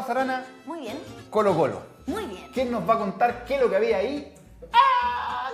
Barros Arana. Muy bien. Colo Colo. Muy bien. ¿Quién nos va a contar qué es lo que había ahí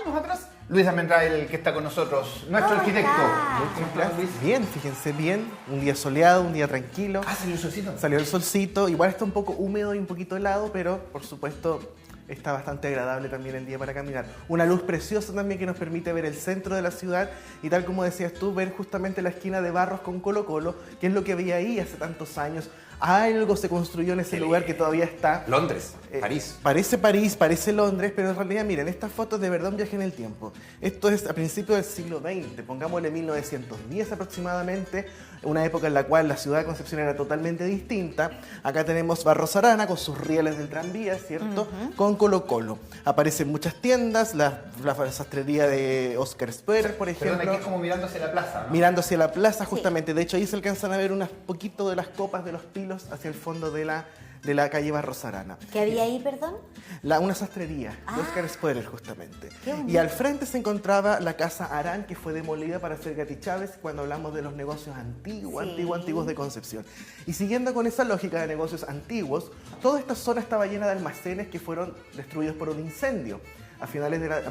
años atrás? Luis Almendra, el que está con nosotros, nuestro ¿Cómo arquitecto. está? Luis. Bien, fíjense bien, un día soleado, un día tranquilo. Ah, salió el solcito. Salió el solcito, igual está un poco húmedo y un poquito helado, pero por supuesto está bastante agradable también el día para caminar. Una luz preciosa también que nos permite ver el centro de la ciudad y tal como decías tú, ver justamente la esquina de Barros con Colo Colo, que es lo que había ahí hace tantos años. Algo se construyó en ese lugar que todavía está. Londres, París. París, parece Londres, pero en realidad, miren, estas fotos de verdad un viaje en el tiempo. Esto es a principios del siglo XX, pongámosle 1910 aproximadamente, una época en la cual la ciudad de Concepción era totalmente distinta. Acá tenemos Barros Arana con sus rieles del tranvía, ¿cierto? Con Colo Colo. Aparecen muchas tiendas, la sastrería de Oscar Sperr, por ejemplo. Perdón, aquí es como mirando hacia la plaza, ¿no? Mirando hacia la plaza, justamente. De hecho, ahí se alcanzan a ver un poquito de las copas de los pilos hacia el fondo de la calle Barros Arana. ¿Qué había ahí, perdón? Una sastrería de Oscar Spoerer, justamente. Qué bonito. Y al frente se encontraba la casa Arán, que fue demolida para hacer Gatti Chávez cuando hablamos de los negocios antiguos, Sí. antiguos de Concepción. Y siguiendo con esa lógica de negocios antiguos, toda esta zona estaba llena de almacenes que fueron destruidos por un incendio a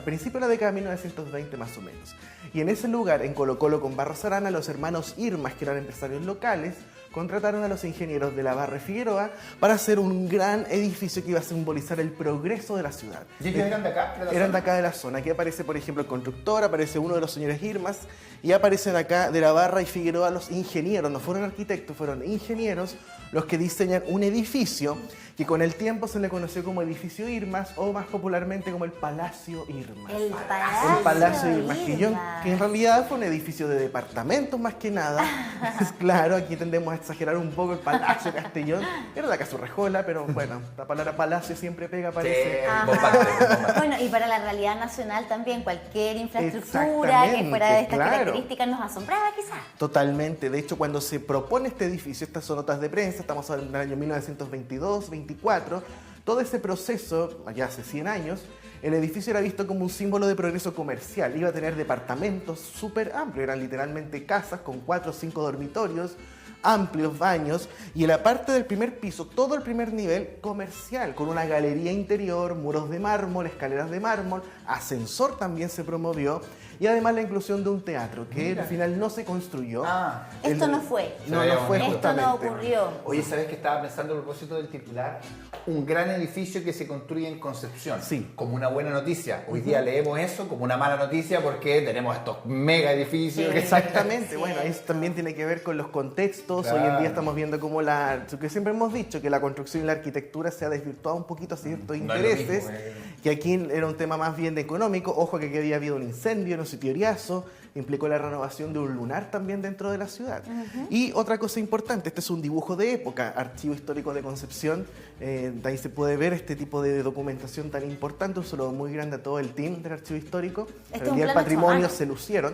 principios de la década de 1920 más o menos. Y en ese lugar, en Colo Colo con Barros Arana, los hermanos Irmas, que eran empresarios locales, contrataron a los ingenieros de la Barra Figueroa para hacer un gran edificio que iba a simbolizar el progreso de la ciudad. ¿Y ellos eran de acá? Eran de acá de la zona. Aquí aparece, por ejemplo, el constructor, aparece uno de los señores Irmas y aparecen acá de la Barra y Figueroa los ingenieros, no fueron arquitectos, fueron ingenieros los que diseñan un edificio que con el tiempo se le conoció como edificio Irmas o más popularmente como el Palacio Irmas. El Palacio, El Palacio Irmas, Irmas. que en realidad fue un edificio de departamentos más que nada. Claro, aquí tendemos a exagerar un poco el Palacio Castellón. Era la Casa Urrejola, pero bueno, la palabra palacio siempre pega, parece. Ajá. Bueno, y para la realidad nacional también, cualquier infraestructura que fuera de estas Claro. características nos asombraba quizás. Totalmente. De hecho, cuando se propone este edificio, estas son notas de prensa, estamos en el año 1922, 24, todo ese proceso, allá hace 100 años, el edificio era visto como un símbolo de progreso comercial. Iba a tener departamentos súper amplios, eran literalmente casas con 4 o 5 dormitorios, amplios baños y en la parte del primer piso, todo el primer nivel comercial, con una galería interior, muros de mármol, escaleras de mármol, ascensor también se promovió y además la inclusión de un teatro que al final no se construyó. Esto no fue. No fue Esto justamente. no ocurrió. Oye, ¿sabes qué estaba pensando a propósito del titular? Un gran edificio que se construye en Concepción. Sí. Como una buena noticia. Hoy día leemos eso como una mala noticia porque tenemos estos mega edificios. Sí. Exactamente, Sí. bueno, eso también tiene que ver con los contextos. Claro. Hoy en día estamos viendo como lo que siempre hemos dicho, que la construcción y la arquitectura se ha desvirtuado un poquito a ciertos No es lo intereses, mismo, que aquí era un tema más bien de económico. Ojo que aquí había habido un incendio en un sitio Oriazo, implicó la renovación de un lunar también dentro de la ciudad. Y otra cosa importante, este es un dibujo de época, Archivo Histórico de Concepción, de ahí se puede ver este tipo de documentación tan importante, un saludo muy grande a todo el team del Archivo Histórico. Este es El un Día del plano Patrimonio hecho a mano. se lucieron.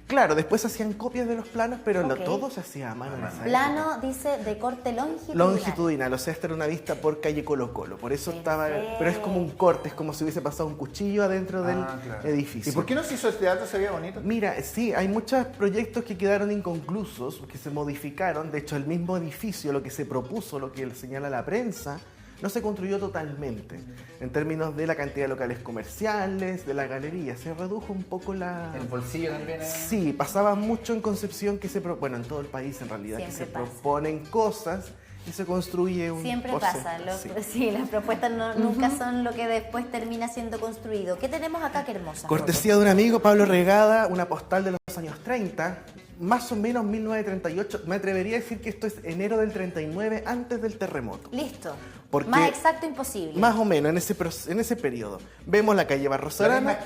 Claro, después hacían copias de los planos, pero Ok. todo se hacía a mano en esa época. Plano dice de corte longitudinal. Longitudinal, o sea, esta era una vista por calle Colo Colo, por eso estaba, pero es como un corte, es como si hubiese pasado un cuchillo adentro del Claro. edificio. ¿Y por qué no se hizo este teatro? Se veía bonito. Mira, sí, hay muchos proyectos que quedaron inconclusos, que se modificaron, de hecho el mismo edificio, lo que se propuso, lo que señala la prensa, no se construyó totalmente, en términos de la cantidad de locales comerciales, de la galería, se redujo un poco la... El bolsillo también. Sí, pasaba mucho en Concepción que bueno, en todo el país en realidad, Siempre que se pasa. proponen cosas y se construye un... Siempre o sea, pasa. sí. Sí, las propuestas nunca son lo que después termina siendo construido. ¿Qué tenemos acá? Qué hermosa. Cortesía de un amigo, Pablo Regada, una postal de los años 30, más o menos 1938. Me atrevería a decir que esto es enero del 39, antes del terremoto. Listo. Porque- Más exacto imposible. Más o menos en ese periodo. Vemos la calle Barros Arana,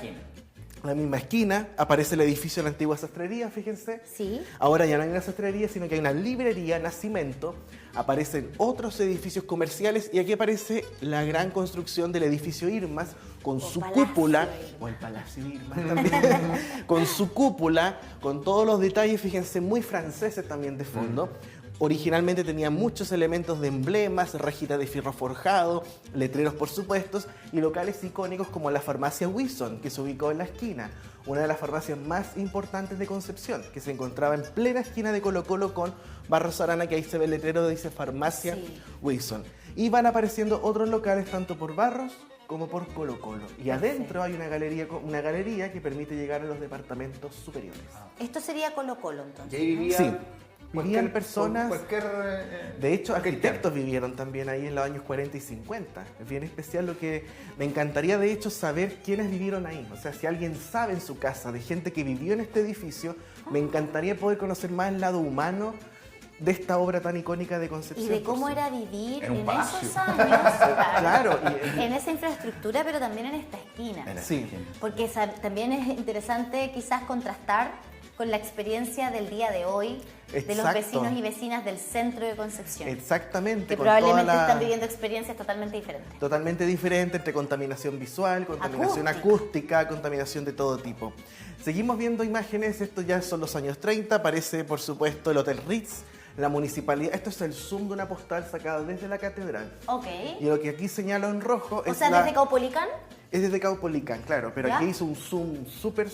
La la misma esquina, aparece el edificio de la antigua sastrería, fíjense. Sí. Ahora ya no hay una sastrería, sino que hay una librería, Nacimiento, aparecen otros edificios comerciales y aquí aparece la gran construcción del edificio Irmas con su Palacio cúpula, Irmas. o el Palacio Irmas también, con su cúpula, con todos los detalles, fíjense, muy franceses también de fondo. Originalmente tenía muchos elementos de emblemas, rejita de fierro forjado, letreros por supuesto, y locales icónicos como la farmacia Wilson, que se ubicó en la esquina, una de las farmacias más importantes de Concepción, que se encontraba en plena esquina de Colo Colo con Barros Arana, que ahí se ve el letrero que dice farmacia Sí. Wilson. Y van apareciendo otros locales tanto por Barros como por Colo Colo. Y adentro hay una galería que permite llegar a los departamentos superiores. Esto sería Colo Colo, entonces. Y ahí vivía Sí. Vivían personas, de hecho arquitectos vivieron también ahí en los años 40 y 50. Es bien especial lo que me encantaría de hecho saber quiénes vivieron ahí. O sea, si alguien sabe en su casa de gente que vivió en este edificio, me encantaría poder conocer más el lado humano de esta obra tan icónica de Concepción. Y de cómo era vivir en un en palacio. esos años, Claro, en esa infraestructura, pero también en esta esquina. Sí. Porque también es interesante quizás contrastar con la experiencia del día de hoy de los Exacto. vecinos y vecinas del centro de Concepción. Exactamente. Que con probablemente toda la- están viviendo experiencias totalmente diferentes. Totalmente diferente entre contaminación visual, contaminación acústica, contaminación de todo tipo. Seguimos viendo imágenes, esto ya son los años 30, aparece por supuesto el Hotel Ritz, la municipalidad, esto es el zoom de una postal sacada desde la catedral. Ok. Y lo que aquí señalo en rojo O es sea, desde Caupolicán. Es desde Caupolicán, claro, pero ¿Ya? aquí hizo un zoom súper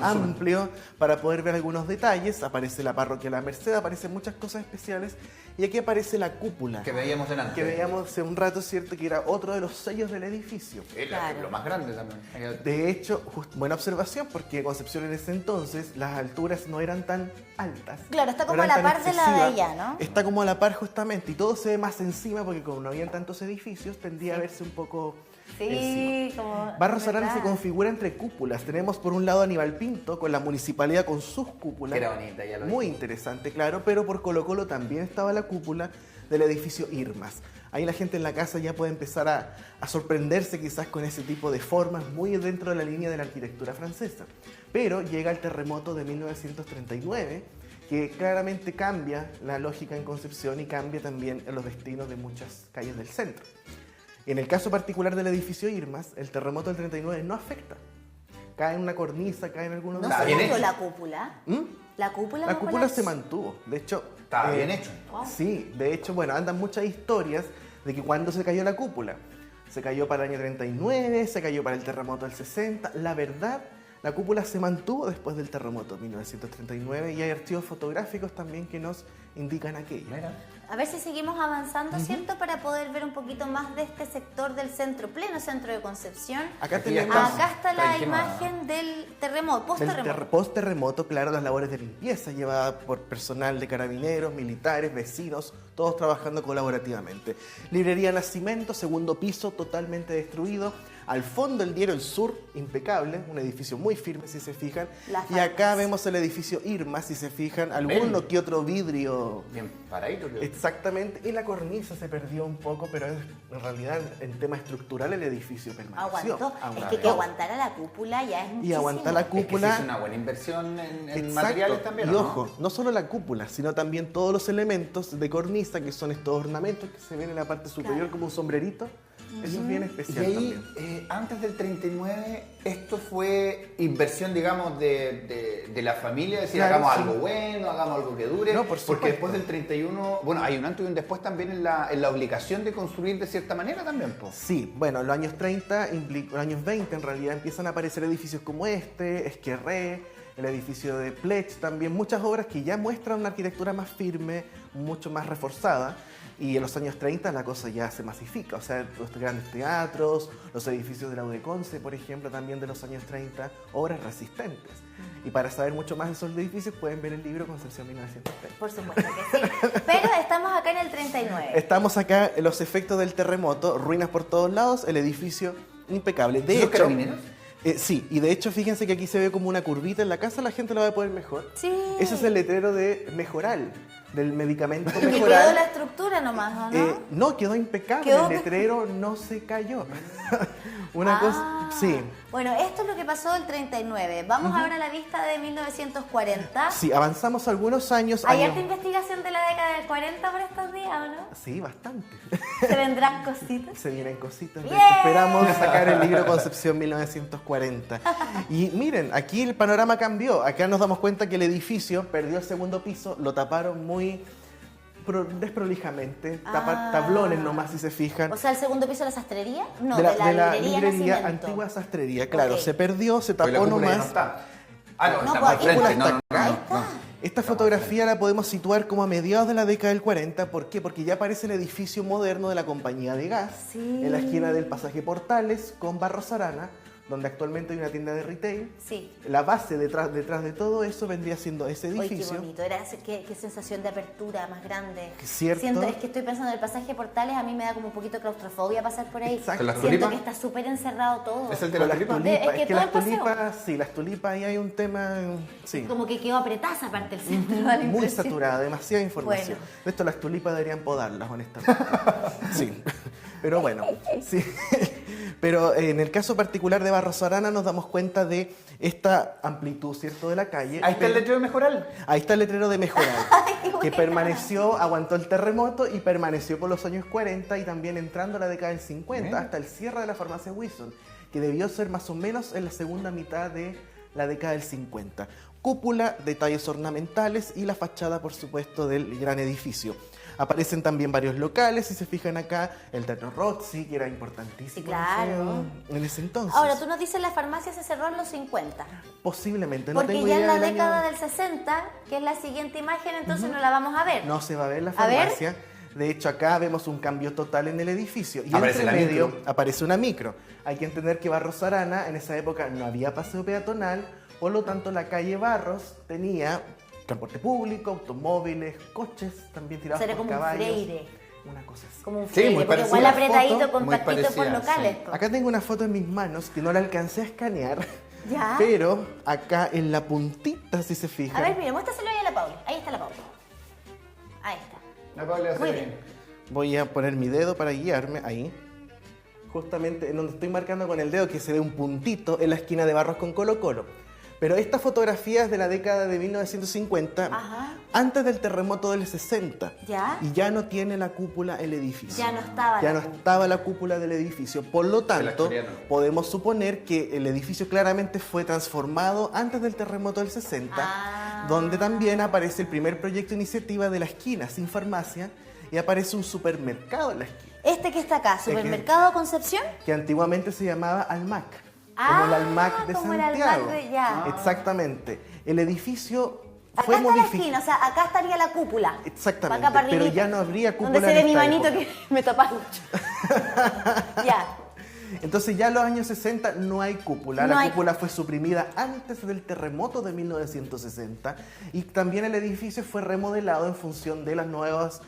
amplio para poder ver algunos detalles. Aparece la parroquia de la Merced, aparecen muchas cosas especiales. Y aquí aparece la cúpula. Que veíamos delante. Que veíamos hace un rato, ¿cierto? Que era otro de los sellos del edificio. Claro. Lo más grande también. De hecho, buena observación, porque Concepción en ese entonces las alturas no eran tan altas. Claro, está no como a eran la tan par de la de excesivas. allá, ¿no? Está como a la par justamente, y todo se ve más encima, porque como no habían tantos edificios, tendía a verse un poco Sí, encima. como... Barros Arana se ¿verdad? configura entre cúpulas. Tenemos por un lado Aníbal Pinto, con la municipalidad con sus cúpulas. Que era bonita, ya lo Muy dijimos. interesante, claro, pero por Colo Colo también estaba la cúpula del edificio Irmas. Ahí la gente en la casa ya puede empezar a sorprenderse quizás con ese tipo de formas muy dentro de la línea de la arquitectura francesa. Pero llega el terremoto de 1939, que claramente cambia la lógica en Concepción y cambia también los destinos de muchas calles del centro. En el caso particular del edificio Irmas, el terremoto del 39 no afecta. Cae en una cornisa, cae en algunos ¿No Está se bien cayó hecho. la cúpula? ¿Mm? ¿La cúpula La no cúpula colapsó? se mantuvo. De hecho, Estaba bien hecho. Wow. Sí, de hecho, bueno, andan muchas historias de que cuando se cayó la cúpula. Se cayó para el año 39, se cayó para el terremoto del 60. La verdad, la cúpula se mantuvo después del terremoto de 1939 y hay archivos fotográficos también que nos indican aquello. Mira. A ver si seguimos avanzando, ¿cierto? Para poder ver un poquito más de este sector del centro, pleno centro de Concepción. Acá Aquí ya tenemos estamos. Acá está la Está quemada. imagen del terremoto, post-terremoto. post-terremoto, claro, las labores de limpieza llevadas por personal de carabineros, militares, vecinos, todos trabajando colaborativamente. Librería Nacimiento, segundo piso, totalmente destruido. Al fondo el diario El Sur, impecable, un edificio muy firme si se fijan. Las Y acá farmacias. vemos el edificio Irma, si se fijan, alguno que otro vidrio. Bien paradito. creo. Exactamente, y la cornisa se perdió un poco, pero en realidad en tema estructural el edificio permaneció. Aguantó. Es que aguantara la cúpula ya es muchísimo. Y aguantar la Es que sí cúpula. es una buena inversión en Exacto. materiales también. Y ¿o no? ojo, no solo la cúpula, sino también todos los elementos de cornisa, que son estos ornamentos que se ven en la parte superior Claro. como un sombrerito. Eso es bien Y especial ahí, también. antes del 39, esto fue inversión, digamos, de la familia, decir, Claro, hagamos sí. algo bueno, hagamos algo que dure. No, por porque supuesto. después del 31, bueno, hay un antes y un después también en la obligación de construir de cierta manera también, po. Sí, bueno, los años 30, los años 20 en realidad empiezan a aparecer edificios como este, Esquerré, el edificio de Plech también, muchas obras que ya muestran una arquitectura más firme, mucho más reforzada. Y en los años 30 la cosa ya se masifica, o sea, los grandes teatros, los edificios de la UDECONCE, por ejemplo, también de los años 30, obras resistentes. Y para saber mucho más de esos edificios pueden ver el libro Concepción 1930. Por supuesto que sí. Pero estamos acá en el 39. Estamos acá en los efectos del terremoto, ruinas por todos lados, el edificio impecable. De ¿Los hecho, carabineros? Sí, y de hecho fíjense que aquí se ve como una curvita en la casa, la gente lo va a poder mejor. Sí. Ese es el letrero de Mejoral, del medicamento Que quedó Mejoral. la estructura nomás, ¿o no? No, quedó impecable, Quedó el letrero no se cayó. Una Ah. cosa, sí. Bueno, esto es lo que pasó del 39. Vamos ahora a la vista de 1940. Sí, avanzamos algunos años. ¿Hay años- harta investigación de la década del 40 por estos días o no? Sí, bastante. ¿Se vendrán cositas? Se vienen cositas. De ¡Bien! hecho, esperamos sacar el libro Concepción 1940. Y miren, aquí el panorama cambió. Acá nos damos cuenta que el edificio perdió el segundo piso, lo taparon muy desprolijamente, tablones nomás si se fijan. O sea, el segundo piso de la sastrería, no, de la librería librería, Nacimiento. antigua sastrería, claro, Ok. se perdió, se Porque la tapó cúpula ya no nomás. está. Ah, no, No, está pues al aquí frente. está No, no, acá. Ahí no, está. no. Esta fotografía la podemos situar como a mediados de la década del 40. ¿Por qué? Porque ya aparece el edificio moderno de la compañía de gas, Sí. en la esquina del pasaje Portales con Barros Arana, donde actualmente hay una tienda de retail. Sí. La base detrás de todo eso vendría siendo ese Oye, qué edificio. bonito, qué sensación de apertura más grande. Cierto. Es que estoy pensando en el pasaje Portales, a mí me da como un poquito de claustrofobia pasar por ahí. Exacto. ¿Con las Siento tulipas? que está súper encerrado todo. ¿Es el de Con las las tulipas? tulipas, Es que es que todo las el paseo. tulipas, sí, las tulipas ahí hay un tema, sí. Como que quedó apretada esa parte del centro. da la Muy impresión. saturada, demasiada información. Bueno. De esto las tulipas deberían podarlas, honestamente. Sí, pero bueno, sí. Pero en el caso particular de Barros Arana nos damos cuenta de esta amplitud, ¿cierto?, de la calle. Ahí está el letrero de Mejoral. Ahí está el letrero de Mejoral, qué que buena. permaneció, aguantó el terremoto y permaneció por los años 40 y también entrando a la década del 50 Bien. hasta el cierre de la farmacia Wilson, que debió ser más o menos en la segunda mitad de la década del 50. Cúpula, detalles ornamentales y la fachada, por supuesto, del gran edificio. Aparecen también varios locales, si se fijan acá, el Teatro Roxy, que era importantísimo Sí, claro. en ese entonces. Ahora, tú nos dices la farmacia se cerró en los 50. Posiblemente, no Porque tengo ya en idea la del año. década del 60, que es la siguiente imagen, entonces no la vamos a ver. No se va a ver la A ver. farmacia. De hecho, acá vemos un cambio total en el edificio. Y Aparece entre la medio micro. aparece una micro. Hay que entender que Barros Arana en esa época no había paseo peatonal, por lo tanto la calle Barros tenía transporte público, automóviles, coches también tirados Será por como un caballos. Freire. Una cosa así. Como un Sí, Freire, muy porque parecida igual la apretadito, foto, muy compactito por parecida, locales. sí. po. Acá tengo una foto en mis manos que no la alcancé a escanear. Ya. Pero acá en la puntita, si se fijan. A ver, mira, muéstraselo ahí a la Pauli. Ahí está la Pauli. Ahí está. La Paula hace Muy bien. bien. Voy a poner mi dedo para guiarme ahí. Justamente en donde estoy marcando con el dedo que se ve un puntito en la esquina de Barros con Colo Colo. Pero esta fotografía es de la década de 1950, Ajá. antes del terremoto del 60. ¿Ya? Y ya no tiene la cúpula el edificio. Ya no estaba Ya la no cúpula. estaba la cúpula del edificio. Por lo la tanto, chorearon. podemos suponer que el edificio claramente fue transformado antes del terremoto del 60, Ah. donde también aparece el primer proyecto de iniciativa de la esquina, sin farmacia, y aparece un supermercado en la esquina, Este que está acá, Supermercado Concepción. que antiguamente se llamaba Almac, Ah, como el Almac de como el Santiago. Almac de- ya. Exactamente. El edificio Acá fue está la modificado. esquina, o sea, acá estaría la cúpula. Exactamente, Acá para pero arribita, ya no habría cúpula donde se ve en mi esta manito época. que me tapa mucho. Ya. Entonces ya en los años 60 no hay cúpula. No La hay cúpula fue suprimida antes del terremoto de 1960 y también el edificio fue remodelado en función de los nuevos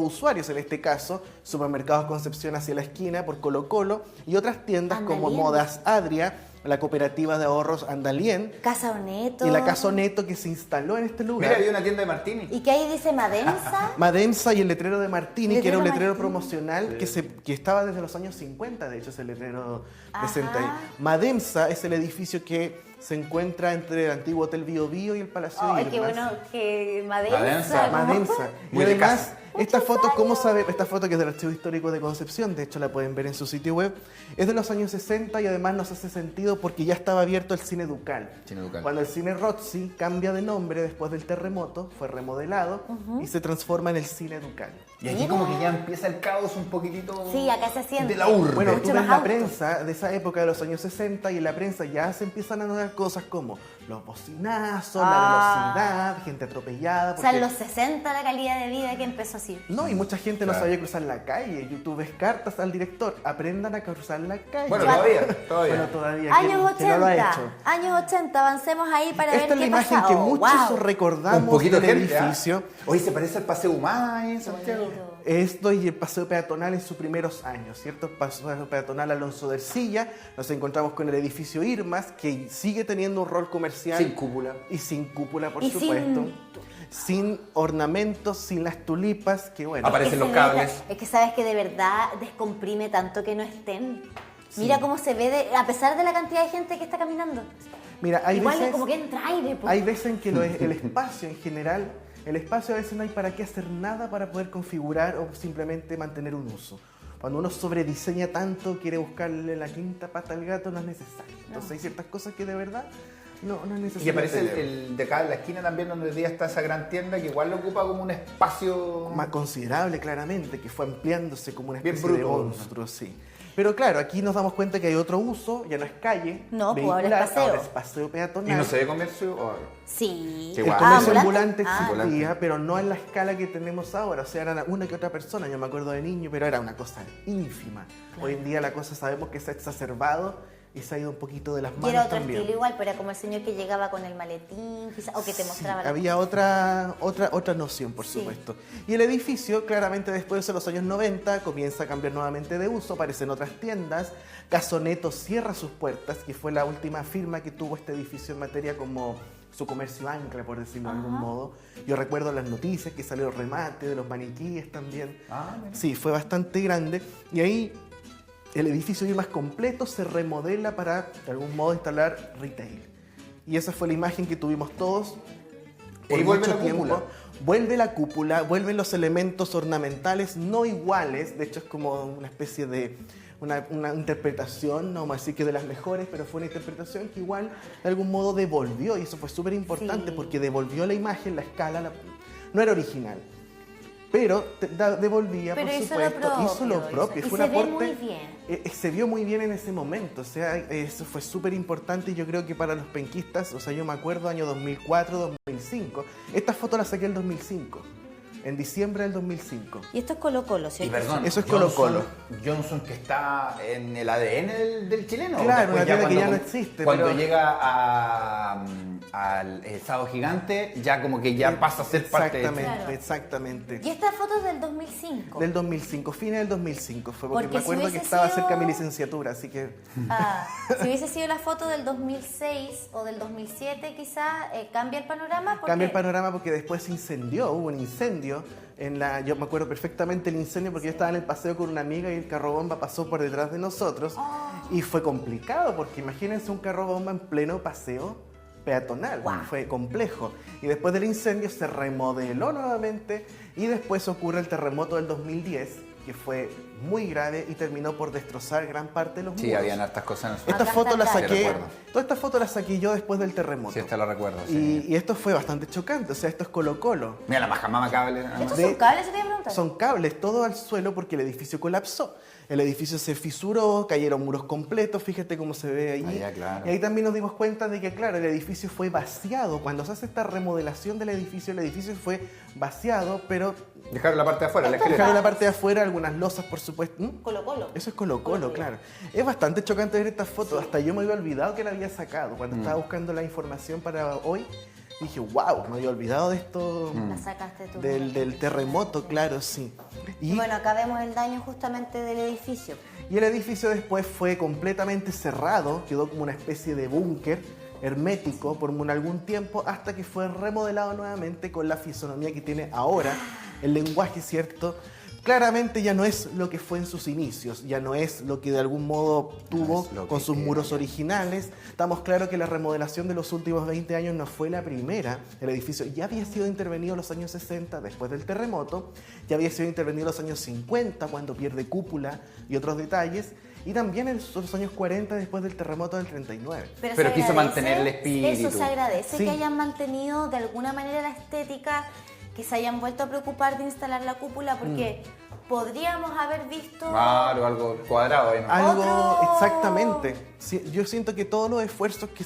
usuarios, en este caso Supermercados Concepción hacia la esquina por Colo Colo y otras tiendas como Andalien. Modas Adria, la cooperativa de ahorros Andalien Casa Oneto. y la Casa Oneto que se instaló en este lugar. Mira, había una tienda de Martini. Y que ahí dice Madensa. Madensa y el letrero de Martini, que era un Letrero letrero Martini. promocional que estaba desde los años 50, de hecho ese letrero presente ahí. Ajá. Madensa es el edificio que se encuentra entre el antiguo Hotel Bio Bio y el Palacio Ay, de qué Irmas. bueno que Madensa. Madensa. como- Madensa. Y Muy de además, casa. esta foto, ¿cómo sabe? Esta foto que es del Archivo Histórico de Concepción, de hecho la pueden ver en su sitio web, es de los años 60 y además nos hace sentido porque ya estaba abierto el Cine Ducal. Cine Ducal. Cuando el Cine Roxy cambia de nombre después del terremoto, fue remodelado y se transforma en el Cine Ducal. Y aquí como que ya empieza el caos un poquitito Sí, acá se siente. de la urbe. Bueno, Mucho tú ves más la auto. prensa de esa época de los años 60 y en la prensa ya se empiezan a notar cosas como los bocinazos, Ah. la velocidad, gente atropellada. O sea, en porque- los 60 la calidad de vida que empezó así. No, y mucha gente no Claro. sabía cruzar la calle. YouTube ves cartas al director, aprendan a cruzar la calle. Bueno, Ya. todavía. Bueno, todavía. Años ¿quién no lo ha 80. hecho? Años 80, avancemos ahí para Esta ver es la qué imagen pasa. que Oh, muchos wow. recordamos Un poquito del gente, edificio. Hoy se parece al Paseo Humá en Santiago. Esto y el paseo peatonal en sus primeros años, ¿cierto? Paseo peatonal Alonso de Ercilla. Nos encontramos con el edificio Irmas, que sigue teniendo un rol comercial. Sin cúpula. Y sin cúpula, por Y supuesto. Sin ornamentos, sin las tulipas, que bueno. Aparecen Es que los se cables. nota- Es que sabes que de verdad descomprime tanto que no estén. Mira cómo se ve, a pesar de la cantidad de gente que está caminando. Mira, hay Igual veces... es como que entra aire. po. Hay veces en que el espacio en general, el espacio a veces no hay para qué hacer nada para poder configurar o simplemente mantener un uso. Cuando uno sobrediseña tanto, quiere buscarle la quinta pata al gato, no es necesario. Entonces hay ciertas cosas que de verdad No es necesario. Y aparece el de acá en la esquina también, donde hoy día está esa gran tienda que igual lo ocupa como un espacio más considerable, claramente, que fue ampliándose como una especie bien de bruto, monstruo, sí. Pero claro, aquí nos damos cuenta que hay otro uso, ya no es calle, No, pues ahora es vehicular, paseo. ahora es paseo peatonal. ¿Y no se ve comercio? Sí. Qué El guay. comercio ¿ambulante? ambulante existía, pero no en la escala que tenemos ahora. O sea, era una que otra persona, yo me acuerdo de niño, pero era una cosa ínfima. Hoy en día la cosa sabemos que se ha exacerbado y se ha ido un poquito de las manos Y era otro también. estilo igual, pero era como el señor que llegaba con el maletín, quizás, o que te mostraba la Había otra noción, por Sí. supuesto. Y el edificio, claramente después de los años 90, comienza a cambiar nuevamente de uso, aparecen otras tiendas. Casoneto cierra sus puertas, que fue la última firma que tuvo este edificio en materia como su comercio ancla, por decirlo de algún modo. Yo recuerdo las noticias que salió el remate de los maniquíes también. Mira. Sí, fue bastante grande. Y ahí el edificio ya más completo se remodela para, de algún modo, instalar retail. Y esa fue la imagen que tuvimos todos por Y vuelve mucho la tiempo. cúpula. Vuelve la cúpula, vuelven los elementos ornamentales no iguales, de hecho es como una especie de una interpretación, no vamos a decir que de las mejores, pero fue una interpretación que igual de algún modo devolvió, y eso fue súper importante Sí. porque devolvió la imagen, la escala, no era original. Pero devolvía, Pero por hizo supuesto, lo hizo lo propio, propio. y Fue se un ve aporte. muy bien. Se vio muy bien en ese momento, o sea, eso fue súper importante y yo creo que para los penquistas, o sea, yo me acuerdo año 2004, 2005, esta foto la saqué en 2005, en diciembre del 2005. Y esto es Colo-Colo, Y ¿cierto? perdón, Eso es Johnson- Colo-Colo. Johnson que está en el ADN del chileno. Claro, Después una tienda que ya cuando- no existe, Cuando pero- llega al Sábado Gigante, ya como que ya pasa a ser parte de... Exactamente, Claro. exactamente. Y esta foto es del 2005. Del 2005, fines del 2005 fue, porque Porque me acuerdo si que hubiese estaba sido- cerca de mi licenciatura, así que... Ah, si hubiese sido la foto del 2006 o del 2007, quizás cambia el panorama. Porque... Cambia el panorama porque después se incendió, hubo un incendio. Yo me acuerdo perfectamente el incendio porque yo estaba en el paseo con una amiga y el carro bomba pasó por detrás de nosotros. Y fue complicado porque imagínense un carro bomba en pleno paseo peatonal. Fue complejo. Y después del incendio se remodeló nuevamente y después ocurre el terremoto del 2010, que fue muy grave y terminó por destrozar gran parte de los Sí, muros. habían hartas cosas en el Acá Esta foto está la el dato. Sí, saqué, recuerdo. toda esta foto la saqué yo después del terremoto. Sí, esta la recuerdo, sí. Y esto fue bastante chocante, o sea, esto es Colo-Colo. Mira, la majamama cable. nada más. ¿Estos De- son cables? ¿Se te iba a preguntar? Son cables, todo al suelo porque el edificio colapsó. El edificio se fisuró, cayeron muros completos, fíjate cómo se ve ahí. Ah, ya, claro. Y ahí también nos dimos cuenta de que, claro, el edificio fue vaciado. Cuando se hace esta remodelación del edificio, el edificio fue vaciado, pero Dejaron la parte de afuera, la esqueleta. dejaron la parte de afuera, algunas losas, por supuesto. Colo-Colo. Eso es Colo-Colo, claro. Es bastante chocante ver estas fotos. Hasta yo me había olvidado que la había sacado. Cuando estaba buscando la información para hoy, dije, wow, me había olvidado de esto, La sacaste tú. del terremoto, claro, sí. Y, Bueno, acá vemos el daño justamente del edificio. y el edificio después fue completamente cerrado, quedó como una especie de búnker hermético por algún tiempo hasta que fue remodelado nuevamente con la fisonomía que tiene ahora, el lenguaje, ¿cierto? Claramente ya no es lo que fue en sus inicios, ya no es lo que de algún modo tuvo es lo con que sus queda. muros originales. Estamos claros que la remodelación de los últimos 20 años no fue la primera. El edificio ya había sido intervenido en los años 60 después del terremoto, ya había sido intervenido en los años 50 cuando pierde cúpula y otros detalles, y también en los años 40 después del terremoto del 39. Pero Pero se quiso agradece- mantener el espíritu. Eso se agradece, Sí. que hayan mantenido de alguna manera la estética, que se hayan vuelto a preocupar de instalar la cúpula, porque podríamos haber visto... Claro, algo cuadrado ahí, ¿no? Algo, Otro- exactamente. Sí, yo siento que todos los esfuerzos que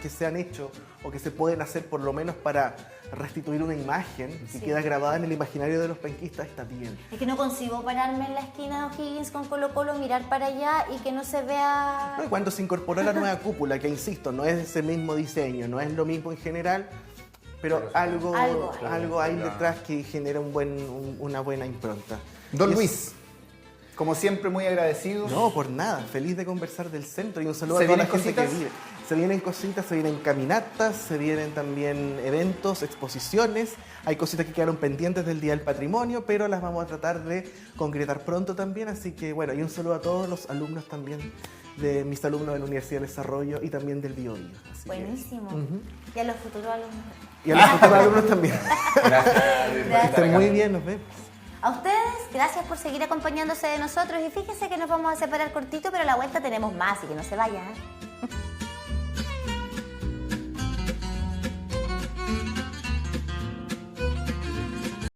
se han hecho o que se pueden hacer por lo menos para restituir una imagen que Sí. queda grabada en el imaginario de los penquistas está bien. Es que no consigo pararme en la esquina de O'Higgins con Colo-Colo, mirar para allá y que no se vea... ¿No? Y cuando se incorporó la nueva cúpula, que insisto, no es ese mismo diseño, no es lo mismo en general, pero algo hay detrás que genera una buena impronta. Don Y es- Luis, como siempre, muy agradecido. No, por nada. Feliz de conversar del centro y un saludo a ¿Se toda la vienen gente cositas? que vive. Se vienen cositas, se vienen caminatas, se vienen también eventos, exposiciones. Hay cositas que quedaron pendientes del Día del Patrimonio, pero las vamos a tratar de concretar pronto también. Así que bueno, y un saludo a todos los alumnos también, de mis alumnos de la Universidad del Desarrollo y también del Bio Bio. Así que- Buenísimo. Y a los futuros alumnos. Y a los futuros alumnos también. Gracias. Que estén muy bien, nos vemos. A ustedes, gracias por seguir acompañándose de nosotros y fíjense que nos vamos a separar cortito, pero a la vuelta tenemos más, y que no se vayan.